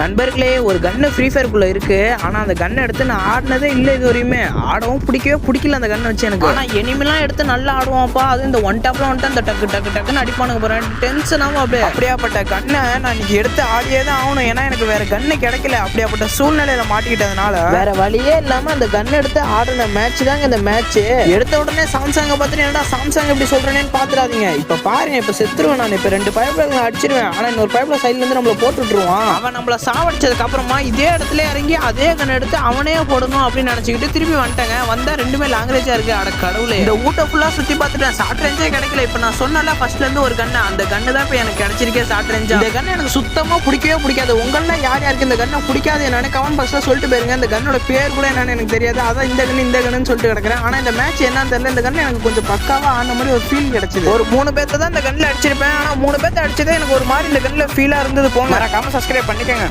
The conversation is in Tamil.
நண்பர்களே, ஒரு கன்னு ஃப்ரீ ஃபயருக்குள்ள இருக்கு. ஆனா அந்த கன்னை எடுத்து நான் ஆடினதே இல்லை இது வரையுமே. ஆடவும் பிடிக்கல அந்த கன்னை வச்சு எனக்கு. ஆனா எனிமெல்லாம் எடுத்து நல்லா ஆடுவான்ப்பா. அது இந்த ஒன் டாப்ல வந்துட்டு அந்த டக்குன்னு அடிப்பானுங்க போறேன். டென்ஷன் ஆகும் அப்படியே. அப்படியாப்பட்ட கன்னை நான் இன்னைக்கு எடுத்து ஆடியே தான் ஆகணும். ஏன்னா எனக்கு வேற கன்னு கிடைக்கல. அப்படியாப்பட்ட சூழ்நிலையில மாட்டிக்கிட்டதுனால வேற வழியே இல்லாம அந்த கன் எடுத்து ஆடின மேட்ச் தாங்க இந்த மேட்ச். எடுத்த உடனே சாம்சங்க பார்த்துட்டு என்னடா சாம்சங் எப்படி சொல்றேன்னு பாத்துறாதீங்க. இப்ப பாருங்க, இப்ப செத்துருவேன் நான். இப்ப 2 பைப்ல அடிச்சிருவேன். ஆனா இன்னொரு பைப்ல சைட்ல இருந்து நம்மள போட்டு விட்டுருவான். அவன் நம்மள சாவடிச்சதுக்கு அப்புறமா இதே இடத்துல இறங்கி அதே கன் எடுத்து அவனே போடணும் அப்படின்னு நினைச்சுக்கிட்டு திருப்பி வந்துட்டாங்க. வந்தா ரெண்டுமே லாங்குவேஜா இருக்கு. அட கடவுளே, இந்த ஊட்ட ஃபுல்லா சுத்தி பார்த்துட்டேன். ஷார்ட் ரேஞ்சே கிடைக்கல. இப்ப நான் சொன்னல ஃபர்ஸ்ட்ல இருந்து ஒரு கன்னு, அந்த கன்னு தான் இப்ப எனக்கு கிடைச்சிருக்கே ஷார்ட் ரேஞ்சா. இந்த கன்னு எனக்கு சுத்தமா பிடிக்காது. உங்கள யாருக்கு இந்த கன்னை பிடிக்காது என்னன்னு கமெண்ட் பாக்ஸ்ல சொல்லிட்டு போயிருங்க. இந்த கன்னோட பேர் கூட என்னன்னு எனக்கு தெரியாது. அதான் இந்த கன்னு சொல்லிட்டு கிடக்குறேன். ஆனா இந்த மேட்ச் என்னன்னு தெரியல. இந்த கன்னு எனக்கு கொஞ்சம் பக்காவா ஆன மாதிரி ஒரு ஃபீல் கிடைச்சது. ஒரு 3 பேர்த்த தான் இந்த கன்ல அடிச்சிருப்பேன். ஆனா 3 பேர்த்த அடிச்சதே எனக்கு ஒரு மாதிரி இந்த கன்ல ஃபீலா இருந்தது. போங்க, மறக்காம சப்ஸ்கிரைப் பண்ணிக்கங்க.